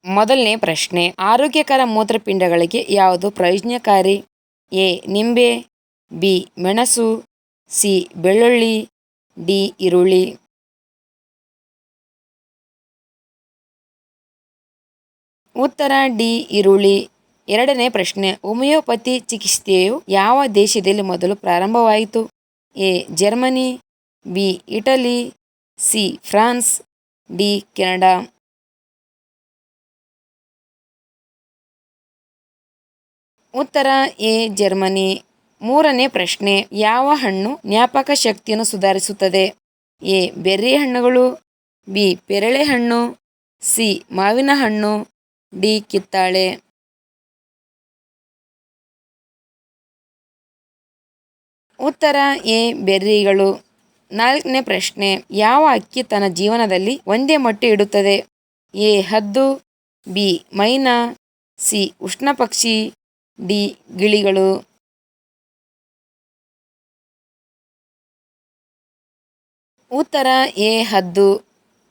ಮೊದಲನೇ ಪ್ರಶ್ನೆ, ಆರೋಗ್ಯಕರ ಮೂತ್ರಪಿಂಡಗಳಿಗೆ ಯಾವುದು ಪ್ರಯೋಜನಕಾರಿ? ಎ. ನಿಂಬೆ, ಬಿ. ಮೆಣಸು, ಸಿ. ಬೆಳ್ಳುಳ್ಳಿ, ಡಿ. ಈರುಳ್ಳಿ. ಉತ್ತರ ಡಿ. ಈರುಳ್ಳಿ. ಎರಡನೇ ಪ್ರಶ್ನೆ, ಹೋಮಿಯೋಪತಿ ಚಿಕಿತ್ಸೆಯು ಯಾವ ದೇಶದಲ್ಲಿ ಮೊದಲು ಪ್ರಾರಂಭವಾಯಿತು? A. Germany, B. Italy, C. France, D. Canada. ಉತ್ತರ ಎ. ಜರ್ಮನಿ. ಮೂರನೇ ಪ್ರಶ್ನೆ, ಯಾವ ಹಣ್ಣು ಜ್ಞಾಪಕ ಶಕ್ತಿಯನ್ನು ಸುಧಾರಿಸುತ್ತದೆ? ಎ. ಬೆರ್ರಿ ಹಣ್ಣುಗಳು, ಬಿ. ಪೇರಳೆ ಹಣ್ಣು, ಸಿ. ಮಾವಿನ ಹಣ್ಣು, ಡಿ. ಕಿತ್ತಳೆ. ಉತ್ತರ ಎ. ಬೆರ್ರಿಗಳು. ನಾಲ್ಕನೇ ಪ್ರಶ್ನೆ, ಯಾವ ಹಕ್ಕಿ ತನ್ನ ಜೀವನದಲ್ಲಿ ಒಂದೇ ಮೊಟ್ಟೆ ಇಡುತ್ತದೆ? ಎ. ಹದ್ದು, ಬಿ. ಮೈನಾ, ಸಿ. ಉಷ್ಟ್ರಪಕ್ಷಿ, ಡಿ. ಗಿಳಿಗಳು. ಉತ್ತರ ಎ. ಹದ್ದು.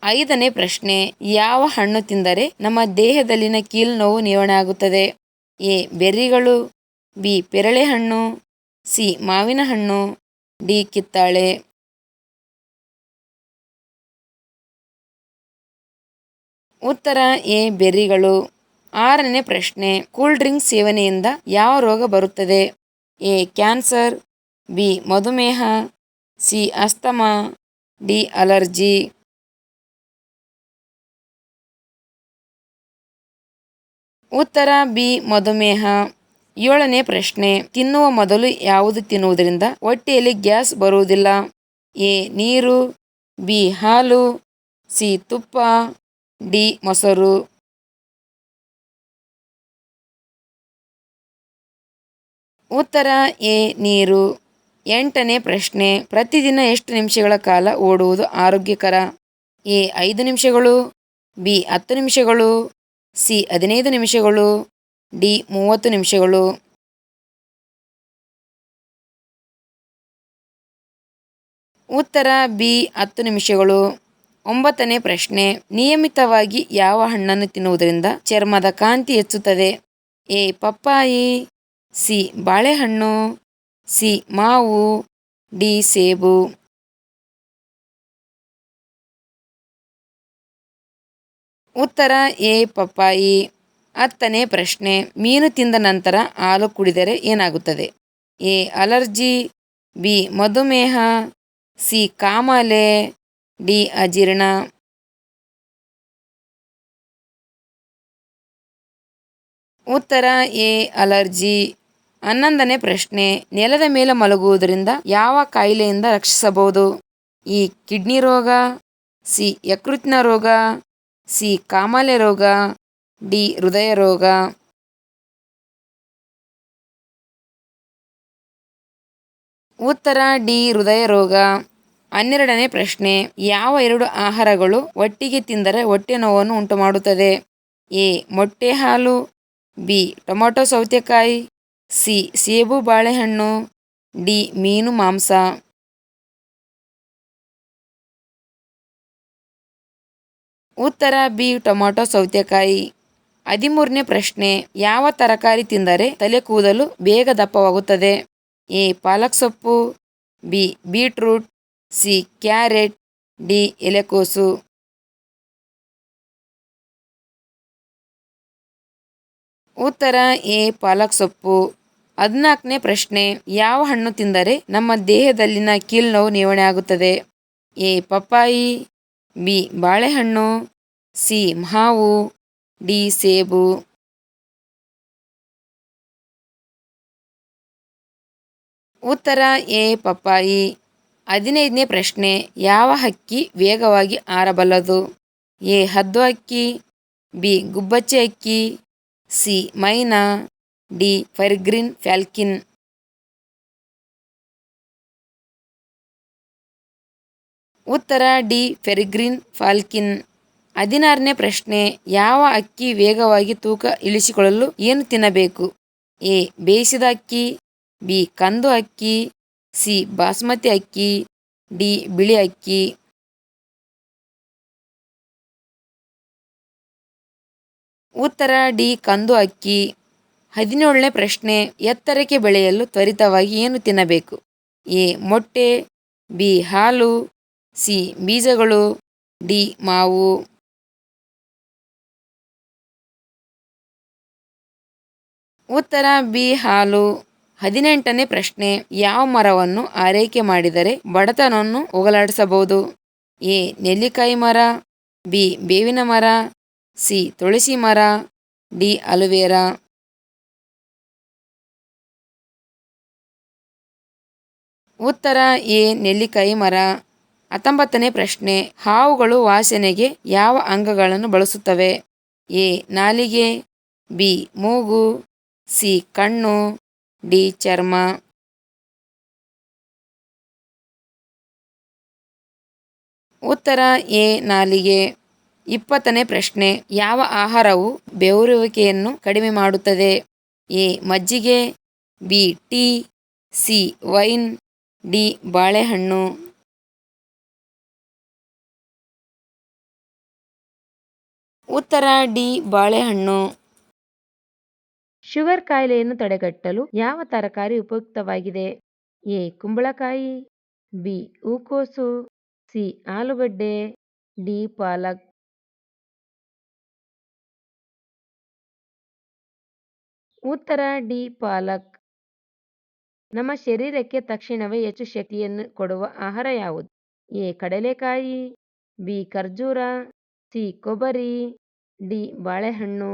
ಐದನೇ ಪ್ರಶ್ನೆ, ಯಾವ ಹಣ್ಣು ತಿಂದರೆ ನಮ್ಮ ದೇಹದಲ್ಲಿನ ಕೀಲು ನೋವು ನಿವಾರಣೆ ಆಗುತ್ತದೆ? ಎ. ಬೆರ್ರಿಗಳು, ಬಿ. ಪೇರಳೆ ಹಣ್ಣು, ಸಿ. ಮಾವಿನ ಹಣ್ಣು, ಡಿ. ಕಿತ್ತಳೆ. ಉತ್ತರ ಎ. ಬೆರ್ರಿಗಳು. ಆರನೇ ಪ್ರಶ್ನೆ, ಕೂಲ್ ಡ್ರಿಂಕ್ ಸೇವನೆಯಿಂದ ಯಾವ ರೋಗ ಬರುತ್ತದೆ? ಎ. Cancer, B. ಮಧುಮೇಹ, ಸಿ. Asthma, D. ಅಲರ್ಜಿ. ಉತ್ತರ ಬಿ. ಮಧುಮೇಹ. ಏಳನೇ ಪ್ರಶ್ನೆ, ತಿನ್ನುವ ಮೊದಲು ಯಾವುದು ತಿನ್ನುವುದರಿಂದ ಹೊಟ್ಟೆಯಲ್ಲಿ ಗ್ಯಾಸ್ ಬರುವುದಿಲ್ಲ? ಎ. ನೀರು, ಬಿ. ಹಾಲು, ಸಿ. ತುಪ್ಪ, ಡಿ. ಮೊಸರು. ಉತ್ತರ ಎ. ನೀರು. ಎಂಟನೇ ಪ್ರಶ್ನೆ, ಪ್ರತಿದಿನ ಎಷ್ಟು ನಿಮಿಷಗಳ ಕಾಲ ಓಡುವುದು ಆರೋಗ್ಯಕರ? ಎ. 5 ನಿಮಿಷಗಳು, ಬಿ. 10 ನಿಮಿಷಗಳು, ಸಿ. 15 ನಿಮಿಷಗಳು, ಡಿ. 30 ನಿಮಿಷಗಳು. ಉತ್ತರ ಬಿ. 10 ನಿಮಿಷಗಳು. ಒಂಬತ್ತನೇ ಪ್ರಶ್ನೆ, ನಿಯಮಿತವಾಗಿ ಯಾವ ಹಣ್ಣನ್ನು ತಿನ್ನುವುದರಿಂದ ಚರ್ಮದ ಕಾಂತಿ ಹೆಚ್ಚುತ್ತದೆ? ಎ. ಪಪ್ಪಾಯಿ, ಸಿ. ಬಾಳೆಹಣ್ಣು, ಸಿ. ಮಾವು, ಡಿ. ಸೇಬು. ಉತ್ತರ ಎ. ಪಪ್ಪಾಯಿ. ಹತ್ತನೇ ಪ್ರಶ್ನೆ, ಮೀನು ತಿಂದ ನಂತರ ಹಾಲು ಕುಡಿದರೆ ಏನಾಗುತ್ತದೆ? ಎ. Allergy, B. ಮಧುಮೇಹ, ಸಿ. ಕಾಮಾಲೆ, ಡಿ. ಅಜೀರ್ಣ. ಉತ್ತರ ಎ. ಅಲರ್ಜಿ. ಹನ್ನೊಂದನೇ ಪ್ರಶ್ನೆ, ನೆಲದ ಮೇಲೆ ಮಲಗುವುದರಿಂದ ಯಾವ ಕಾಯಿಲೆಯಿಂದ ರಕ್ಷಿಸಬಹುದು? ಇ. ಕಿಡ್ನಿ ರೋಗ, ಸಿ. ಯಕೃತ್ತಿನ ರೋಗ, ಸಿ. ಕಾಮಾಲೆ ರೋಗ, ಡಿ. ಹೃದಯ ರೋಗ. ಉತ್ತರ ಡಿ. ಹೃದಯ ರೋಗ. ಹನ್ನೆರಡನೇ ಪ್ರಶ್ನೆ, ಯಾವ 2 ಆಹಾರಗಳು ಒಟ್ಟಿಗೆ ತಿಂದರೆ ಹೊಟ್ಟೆ ನೋವನ್ನು ಉಂಟುಮಾಡುತ್ತದೆ? ಎ. ಮೊಟ್ಟೆ ಹಾಲು, ಬಿ. ಟೊಮೆಟೊ ಸೌತೆಕಾಯಿ, ಸಿ. ಸೇಬು ಬಾಳೆಹಣ್ಣು, ಡಿ. ಮೀನು ಮಾಂಸ. ಉತ್ತರ ಬಿ. ಟೊಮೆಟೊ ಸೌತೆಕಾಯಿ. 13ನೇ ಪ್ರಶ್ನೆ, ಯಾವ ತರಕಾರಿ ತಿಂದರೆ ತಲೆ ಕೂದಲು ಬೇಗ ದಪ್ಪವಾಗುತ್ತದೆ? ಎ. ಪಾಲಕ್ ಸೊಪ್ಪು, B. Beetroot, C. Carrot, D. ಎಲೆಕೋಸು. ಉತ್ತರ ಎ. ಪಾಲಕ್ ಸೊಪ್ಪು. 14ನೇ ಪ್ರಶ್ನೆ, ಯಾವ ಹಣ್ಣು ತಿಂದರೆ ನಮ್ಮ ದೇಹದಲ್ಲಿನ ಕೀಲು ನೋವು ನಿವಾರಣೆ ಆಗುತ್ತದೆ? ಎ. ಪಪ್ಪಾಯಿ, ಬಿ. ಬಾಳೆಹಣ್ಣು, ಸಿ. ಮಾವು, ಡಿ. ಸೇಬು. ಉತ್ತರ ಎ. ಪಪ್ಪಾಯಿ. 15ನೇ ಪ್ರಶ್ನೆ, ಯಾವ ಹಕ್ಕಿ ವೇಗವಾಗಿ ಹಾರಬಲ್ಲದು? ಎ. ಹದ್ದು ಹಕ್ಕಿ, ಬಿ. ಗುಬ್ಬಚ್ಚಿ ಹಕ್ಕಿ, ಸಿ. ಮೈನಾ, ಡಿ. ಪೆರಿಗ್ರೀನ್ ಫ್ಯಾಲ್ಕಿನ್. ಉತ್ತರ ಡಿ. ಪೆರಿಗ್ರೀನ್ ಫಾಲ್ಕಿನ್. 16ನೇ ಪ್ರಶ್ನೆ, ಯಾವ ಅಕ್ಕಿ ವೇಗವಾಗಿ ತೂಕ ಇಳಿಸಿಕೊಳ್ಳಲು ಏನು ತಿನ್ನಬೇಕು? ಎ. ಬೇಯಿಸಿದ ಅಕ್ಕಿ, ಬಿ. ಕಂದು ಅಕ್ಕಿ, ಸಿ. ಬಾಸ್ಮತಿ ಅಕ್ಕಿ, ಡಿ. ಬಿಳಿ ಅಕ್ಕಿ. ಉತ್ತರ ಡಿ ಕಂದು ಅಕ್ಕಿ. 17ನೇ ಪ್ರಶ್ನೆ, ಎತ್ತರಕ್ಕೆ ಬೆಳೆಯಲು ತ್ವರಿತವಾಗಿ ಏನು ತಿನ್ನಬೇಕು? ಎ ಮೊಟ್ಟೆ, ಬಿ ಹಾಲು, ಸಿ ಬೀಜಗಳು, ಡಿ ಮಾವು. ಉತ್ತರ ಬಿ ಹಾಲು. 18ನೇ ಪ್ರಶ್ನೆ, ಯಾವ ಮರವನ್ನು ಆರೈಕೆ ಮಾಡಿದರೆ ಬಡತನವನ್ನು ಹೋಗಲಾಡಿಸಬಹುದು? ಎ ನೆಲ್ಲಿಕಾಯಿ ಮರ, ಬಿ ಬೇವಿನ ಮರ, ಸಿ ತುಳಸಿ ಮರ, ಡಿ ಅಲೋವೆರಾ. ಉತ್ತರ ಎ ನೆಲ್ಲಿಕಾಯಿ ಮರ. 19ನೇ ಪ್ರಶ್ನೆ, ಹಾವುಗಳು ವಾಸನೆಗೆ ಯಾವ ಅಂಗಗಳನ್ನು ಬಳಸುತ್ತವೆ? ಎ ನಾಲಿಗೆ, ಬಿ ಮೂಗು, ಸಿ ಕಣ್ಣು, ಡಿ ಚರ್ಮ. ಉತ್ತರ ಎ ನಾಲಿಗೆ. 20ನೇ ಪ್ರಶ್ನೆ, ಯಾವ ಆಹಾರವು ಬೆವರುವಿಕೆಯನ್ನು ಕಡಿಮೆ ಮಾಡುತ್ತದೆ? ಎ ಮಜ್ಜಿಗೆ, B tea, C wine, D ಬಾಳೆಹಣ್ಣು. ಉತ್ತರ ಡಿ ಬಾಳೆಹಣ್ಣು. ಶುಗರ್ ಕಾಯಿಲೆಯನ್ನು ತಡೆಗಟ್ಟಲು ಯಾವ ತರಕಾರಿ ಉಪಯುಕ್ತವಾಗಿದೆ? ಎ ಕುಂಬಳಕಾಯಿ, ಬಿ ಹೂಕೋಸು, ಸಿ ಆಲೂಗಡ್ಡೆ, ಡಿ ಪಾಲಕ್. ಉತ್ತರ ಡಿ ಪಾಲಕ್. ನಮ್ಮ ಶರೀರಕ್ಕೆ ತಕ್ಷಣವೇ ಹೆಚ್ಚು ಶಕ್ತಿಯನ್ನು ಕೊಡುವ ಆಹಾರ ಯಾವುದು? ಎ ಕಡಲೆಕಾಯಿ, ಬಿ ಖರ್ಜೂರ, ಸಿ ಕೊಬ್ಬರಿ, ಡಿ ಬಾಳೆಹಣ್ಣು.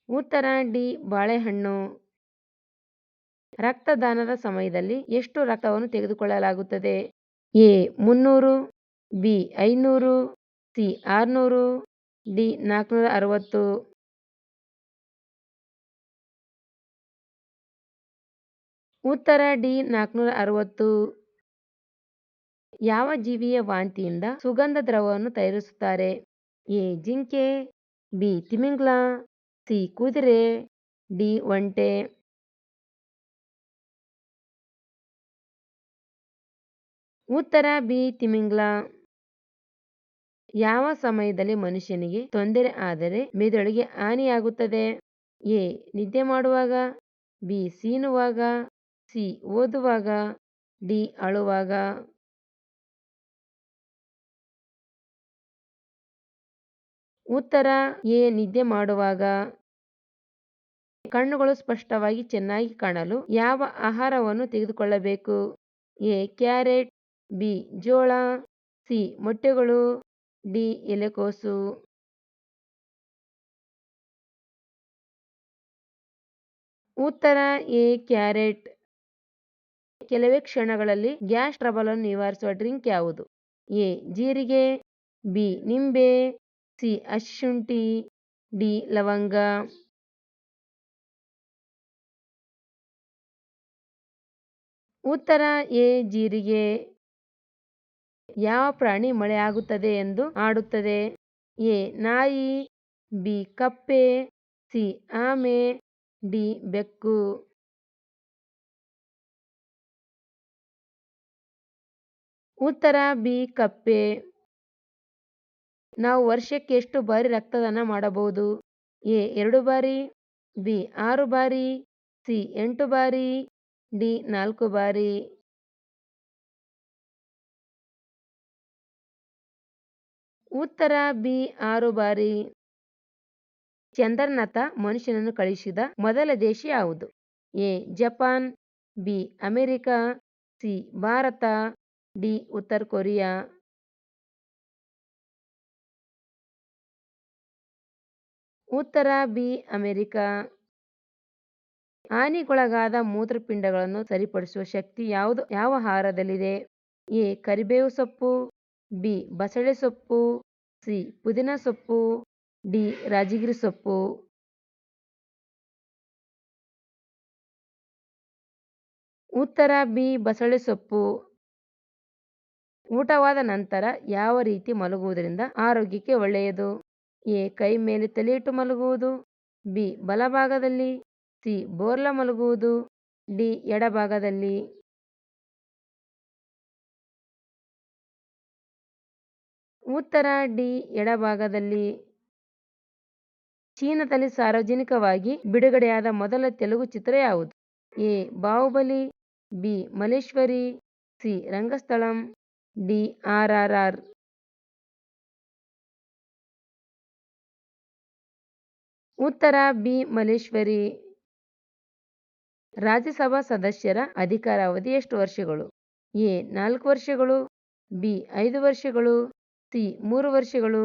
ಉತ್ತರ ಡಿ ಬಾಳೆಹಣ್ಣು. ರಕ್ತದಾನದ ಸಮಯದಲ್ಲಿ ಎಷ್ಟು ರಕ್ತವನ್ನು ತೆಗೆದುಕೊಳ್ಳಲಾಗುತ್ತದೆ? A 300, B 500, C 600, D 460. ಉತ್ತರ ಡಿ 460. ಯಾವ ಜೀವಿಯ ವಾಂತಿಯಿಂದ ಸುಗಂಧ ದ್ರವವನ್ನು ತಯಾರಿಸುತ್ತಾರೆ? ಎ ಜಿಂಕೆ, ಬಿ ತಿಮಿಂಗ್ಲ, ಸಿ ಕುದುರೆ, ಡಿ ಒಂಟೆ. ಉತ್ತರ ಬಿ ತಿಮಿಂಗ್ಲ. ಯಾವ ಸಮಯದಲ್ಲಿ ಮನುಷ್ಯನಿಗೆ ತೊಂದರೆ ಆದರೆ ಮೆದುಳಿಗೆ ಹಾನಿಯಾಗುತ್ತದೆ? ಎ ನಿದ್ದೆ ಮಾಡುವಾಗ, ಬಿ ಸೀನುವಾಗ, ಸಿ ಓದುವಾಗ, ಡಿ ಅಳುವಾಗ. ಉತ್ತರ ಎ ನಿದ್ದೆ ಮಾಡುವಾಗ. ಕಣ್ಣುಗಳು ಸ್ಪಷ್ಟವಾಗಿ ಚೆನ್ನಾಗಿ ಕಾಣಲು ಯಾವ ಆಹಾರವನ್ನು ತೆಗೆದುಕೊಳ್ಳಬೇಕು? ಎ ಕ್ಯಾರೆಟ್, ಬಿ ಜೋಳ, ಸಿ ಮೊಟ್ಟೆಗಳು, ಡಿ ಎಲೆಕೋಸು. ಉತ್ತರ ಎ ಕ್ಯಾರೆಟ್. ಕೆಲವೇ ಕ್ಷಣಗಳಲ್ಲಿ ಗ್ಯಾಸ್ ಟ್ರಬಲ್ ಅನ್ನು ನಿವಾರಿಸುವ ಡ್ರಿಂಕ್ ಯಾವುದು? ಎ ಜೀರಿಗೆ, ಬಿ ನಿಂಬೆ, ಸಿ ಹಸಿಶುಂಠಿ, ಡಿ ಲವಂಗ. ಉತ್ತರ ಎ ಜೀರಿಗೆ. ಯಾವ ಪ್ರಾಣಿ ಮಳೆ ಆಗುತ್ತದೆ ಎಂದು ಹಾಡುತ್ತದೆ? ಎ ನಾಯಿ, ಬಿ ಕಪ್ಪೆ, ಸಿ ಆಮೆ, ಡಿ ಬೆಕ್ಕು. ಉತ್ತರ ಬಿ ಕಪ್ಪೆ. ನಾವು ವರ್ಷಕ್ಕೆ ಎಷ್ಟು ಬಾರಿ ರಕ್ತದಾನ ಮಾಡಬಹುದು? ಎ 2 ಬಾರಿ, ಬಿ 6 ಬಾರಿ, ಸಿ 8 ಬಾರಿ, ಡಿ 4 ಬಾರಿ. ಉತ್ತರ ಬಿ 6 ಬಾರಿ. ಚಂದ್ರನತ್ತ ಮನುಷ್ಯನನ್ನು ಕಳುಹಿಸಿದ ಮೊದಲ ದೇಶ ಯಾವುದು? A Japan, B America, C Bharat, D ಉತ್ತರ ಕೊರಿಯಾ. ಉತ್ತರ ಬಿ ಅಮೆರಿಕ. ಹಾನಿಗೊಳಗಾದ ಮೂತ್ರಪಿಂಡಗಳನ್ನು ಸರಿಪಡಿಸುವ ಶಕ್ತಿ ಯಾವ ಆಹಾರದಲ್ಲಿದೆ? ಎ ಕರಿಬೇವು ಸೊಪ್ಪು, ಬಿ ಬಸಳೆ ಸೊಪ್ಪು, ಸಿ ಪುದೀನ ಸೊಪ್ಪು, ಡಿ ರಾಜಗಿರಿ ಸೊಪ್ಪು. ಉತ್ತರ ಬಿ ಬಸಳೆ ಸೊಪ್ಪು. ಊಟವಾದ ನಂತರ ಯಾವ ರೀತಿ ಮಲಗುವುದರಿಂದ ಆರೋಗ್ಯಕ್ಕೆ ಒಳ್ಳೆಯದು? ಎ ಕೈ ಮೇಲೆ ತಲೆಯಿಟ್ಟು ಮಲಗುವುದು, ಬಿ ಬಲಭಾಗದಲ್ಲಿ, ಸಿ ಬೋರ್ಲ ಮಲಗುವುದು, ಡಿ ಎಡಭಾಗದಲ್ಲಿ. ಉತ್ತರ ಡಿ ಎಡಭಾಗದಲ್ಲಿ. ಚೀನಾದಲ್ಲಿ ಸಾರ್ವಜನಿಕವಾಗಿ ಬಿಡುಗಡೆಯಾದ ಮೊದಲ ತೆಲುಗು ಚಿತ್ರ ಯಾವುದು? A. Baahubali, B. Malleswari, C. Rangasthalam, D. RRR. ಉತ್ತರ ಬಿ. ಮಲ್ಲೇಶ್ವರಿ. ರಾಜ್ಯಸಭಾ ಸದಸ್ಯರ ಅಧಿಕಾರಾವಧಿ ಎಷ್ಟು ವರ್ಷಗಳು? ಎ. 4 ವರ್ಷಗಳು, ಬಿ. 5 ವರ್ಷಗಳು, ಸಿ. 3 ವರ್ಷಗಳು,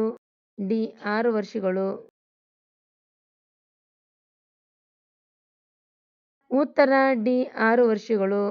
ಡಿ. 6 ವರ್ಷಗಳು. ಉತ್ತರ ಡಿ. 6 ವರ್ಷಗಳು.